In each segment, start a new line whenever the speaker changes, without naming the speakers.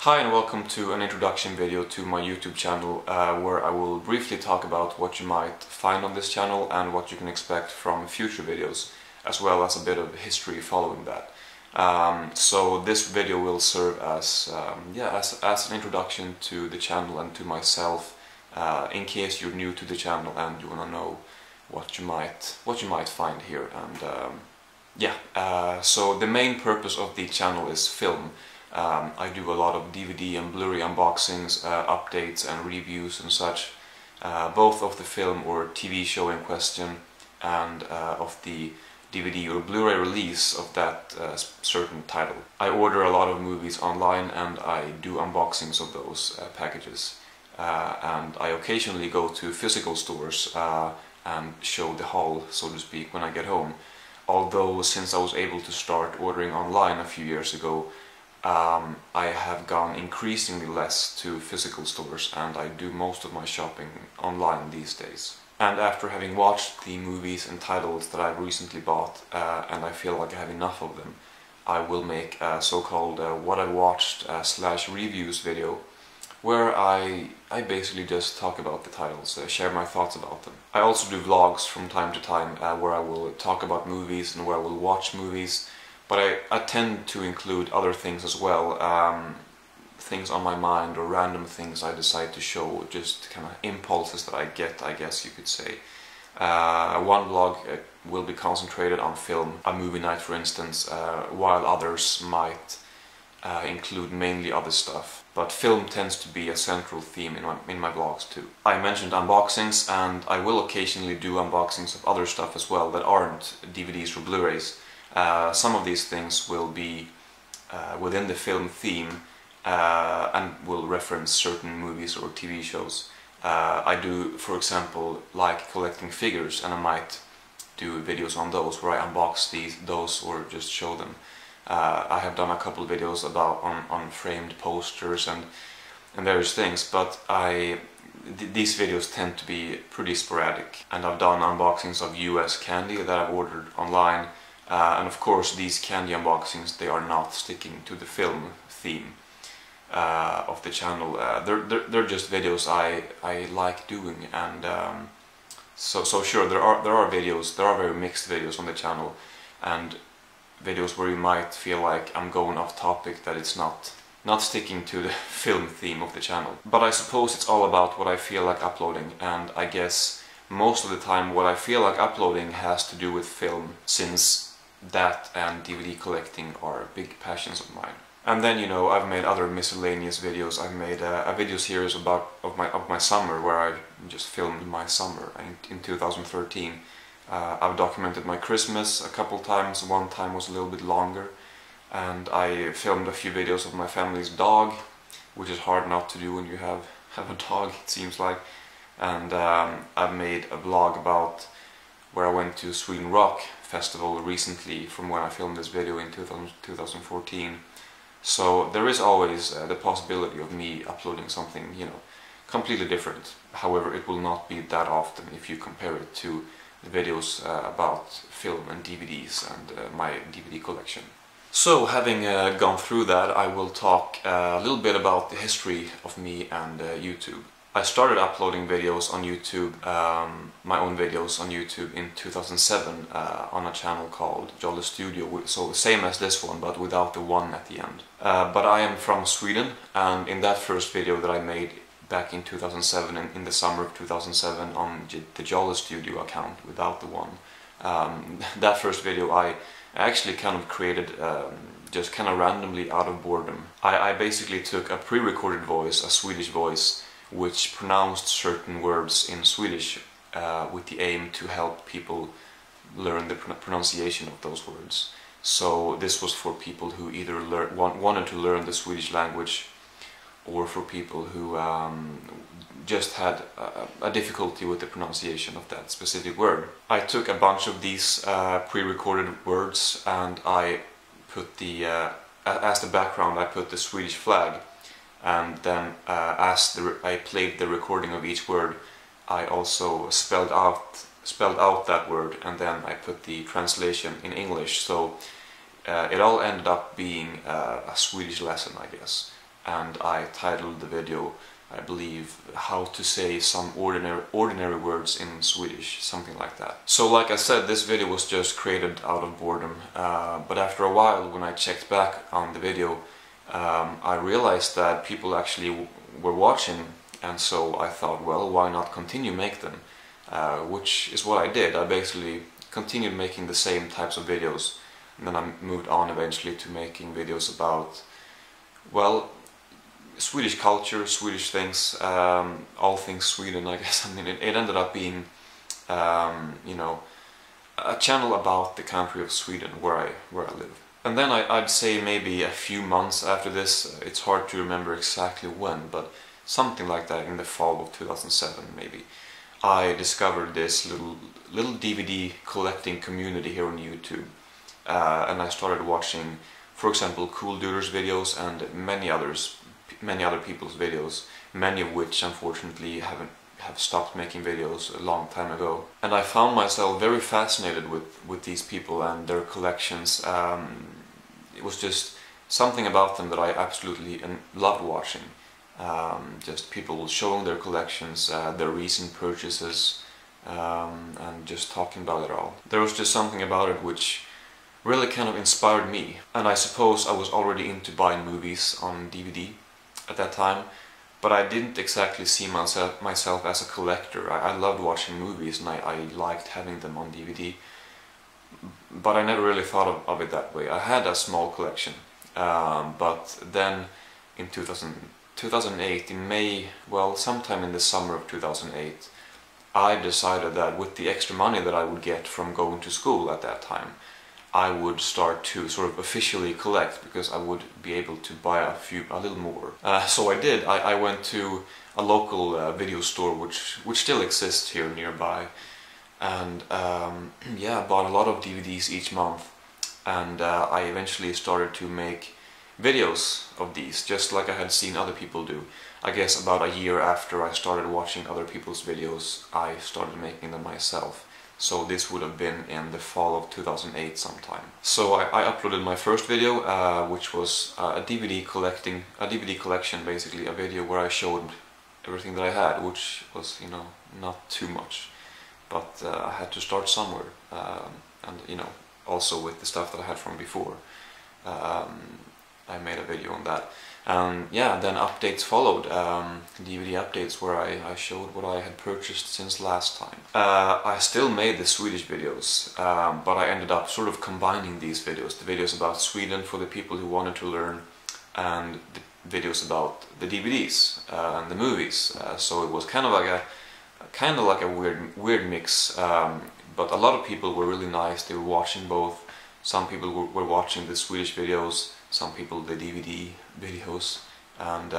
Hi and welcome to an introduction video to my YouTube channel where I will briefly talk about what you might find on this channel and what you can expect from future videos, as well as a bit of history following that. So this video will serve as an introduction to the channel and to myself, in case you're new to the channel and you want to know what you might find here. And so the main purpose of the channel is film. I do a lot of DVD and Blu-ray unboxings, updates and reviews and such, both of the film or TV show in question and of the DVD or Blu-ray release of that certain title. I order a lot of movies online and I do unboxings of those packages. And I occasionally go to physical stores and show the haul, so to speak, when I get home. Although since I was able to start ordering online a few years ago, I have gone increasingly less to physical stores and I do most of my shopping online these days. And after having watched the movies and titles that I've recently bought, and I feel like I have enough of them, I will make a so-called what I watched / reviews video, where I basically just talk about the titles, share my thoughts about them. I also do vlogs from time to time where I will talk about movies and where I will watch movies. But I tend to include other things as well, things on my mind or random things I decide to show, just kind of impulses that I get, I guess you could say. One vlog will be concentrated on film, a movie night for instance, while others might include mainly other stuff. But film tends to be a central theme in my vlogs too. I mentioned unboxings, and I will occasionally do unboxings of other stuff as well that aren't DVDs or Blu-rays. Some of these things will be within the film theme and will reference certain movies or TV shows. I do, for example, like collecting figures, and I might do videos on those where I unbox those or just show them. I have done a couple of videos about on framed posters and various things, but these videos tend to be pretty sporadic. And I've done unboxings of US candy that I've ordered online. And of course these candy unboxings, they are not sticking to the film theme of the channel. They're just videos I like doing, and so sure, there are very mixed videos on the channel, and videos where you might feel like I'm going off topic, that it's not sticking to the film theme of the channel. But I suppose it's all about what I feel like uploading, and I guess most of the time what I feel like uploading has to do with film, since that and DVD collecting are big passions of mine. And then, you know, I've made other miscellaneous videos. I've made a video series of my summer, where I just filmed my summer in 2013. I've documented my Christmas a couple times. One time was a little bit longer, and I filmed a few videos of my family's dog, which is hard not to do when you have a dog, it seems like. And I've made a vlog about where I went to Sweden Rock Festival recently, from when I filmed this video in 2014. So there is always the possibility of me uploading something, you know, completely different. However, it will not be that often if you compare it to the videos about film and DVDs and my DVD collection. So, having gone through that, I will talk a little bit about the history of me and YouTube. I started uploading videos on YouTube, my own videos on YouTube, in 2007 on a channel called Jolly Studio, so same as this one but without the one at the end. But I am from Sweden, and in that first video that I made back in 2007, in the summer of 2007, on the Jolly Studio account without the one, that first video I actually kind of created just kind of randomly out of boredom. I basically took a pre-recorded voice, a Swedish voice, which pronounced certain words in Swedish with the aim to help people learn the pronunciation of those words. So this was for people who either wanted to learn the Swedish language, or for people who just had a difficulty with the pronunciation of that specific word. I took a bunch of these pre-recorded words, and I put as the background I put the Swedish flag. And then as I played the recording of each word, I also spelled out that word, and then I put the translation in English. So it all ended up being a Swedish lesson, I guess. and I titled the video, I believe, how to say some ordinary words in Swedish, something like that. So like I said, this video was just created out of boredom, but after a while, when I checked back on the video, I realized that people actually were watching, and so I thought, well, why not continue make them? Which is what I did. I basically continued making the same types of videos, and then I moved on eventually to making videos about, well, Swedish culture, Swedish things, all things Sweden, I guess. I mean, it ended up being, you know, a channel about the country of Sweden, where I live. And then I'd say maybe a few months after this, it's hard to remember exactly when, but something like that, in the fall of 2007 maybe, I discovered this little DVD collecting community here on YouTube, and I started watching, for example, Cool Duder's videos and many other people's videos, many of which unfortunately have stopped making videos a long time ago. And I found myself very fascinated with these people and their collections. It was just something about them that I absolutely loved watching. Just people showing their collections, their recent purchases, and just talking about it all. There was just something about it which really kind of inspired me. And I suppose I was already into buying movies on DVD at that time, but I didn't exactly see myself as a collector. I loved watching movies, and I liked having them on DVD, but I never really thought of it that way. I had a small collection, but then in 2008, in May, well, sometime in the summer of 2008, I decided that with the extra money that I would get from going to school at that time, I would start to sort of officially collect, because I would be able to buy a little more. So I did. I went to a local video store which still exists here nearby, and yeah, bought a lot of DVDs each month, and I eventually started to make videos of these, just like I had seen other people do. I guess about a year after I started watching other people's videos, I started making them myself. So this would have been in the fall of 2008 sometime. So I uploaded my first video, which was a DVD collection, basically, a video where I showed everything that I had, which was, you know, not too much, but I had to start somewhere, and you know, also with the stuff that I had from before. I made a video on that, and yeah, then updates followed, DVD updates where I showed what I had purchased since last time. I still made the Swedish videos, but I ended up sort of combining these videos, the videos about Sweden for the people who wanted to learn, and the videos about the DVDs and the movies. So it was kind of like a weird mix, but a lot of people were really nice. They were watching both. Some people were watching the Swedish videos, some people the DVD videos, and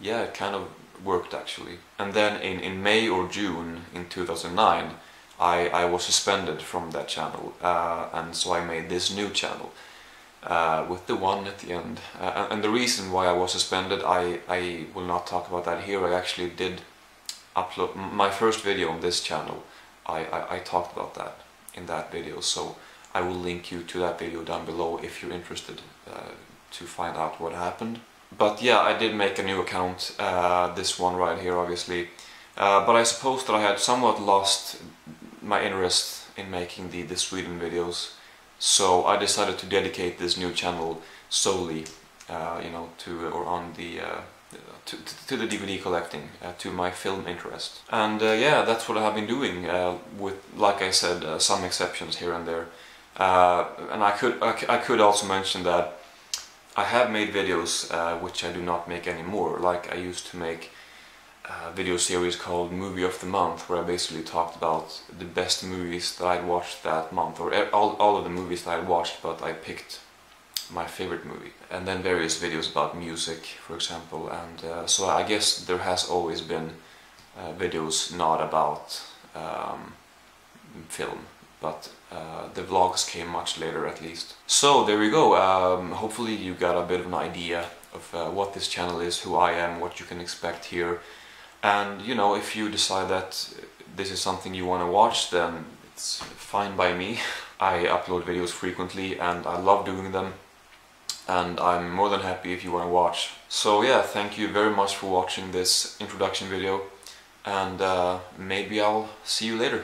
yeah, it kind of worked actually. And then in May or June in 2009, I was suspended from that channel, and so I made this new channel with the one at the end. And the reason why I was suspended, I will not talk about that here. I actually did upload my first video on this channel. I talked about that in that video, so I will link you to that video down below if you're interested to find out what happened. But yeah, I did make a new account, this one right here obviously, but I suppose that I had somewhat lost my interest in making the Sweden videos, so I decided to dedicate this new channel solely, you know, to the DVD collecting, to my film interest. And yeah, that's what I have been doing, with, like I said, some exceptions here and there. And I could also mention that I have made videos which I do not make anymore. Like I used to make a video series called Movie of the Month, where I basically talked about the best movies that I'd watched that month, or all of the movies that I'd watched, but I picked my favorite movie. And then various videos about music, for example, and so I guess there has always been videos not about film, but the vlogs came much later at least. So there we go. Hopefully you got a bit of an idea of what this channel is, who I am, what you can expect here. And you know, if you decide that this is something you want to watch, then it's fine by me. I upload videos frequently and I love doing them, and I'm more than happy if you want to watch So yeah, thank you very much for watching this introduction video, and maybe I'll see you later.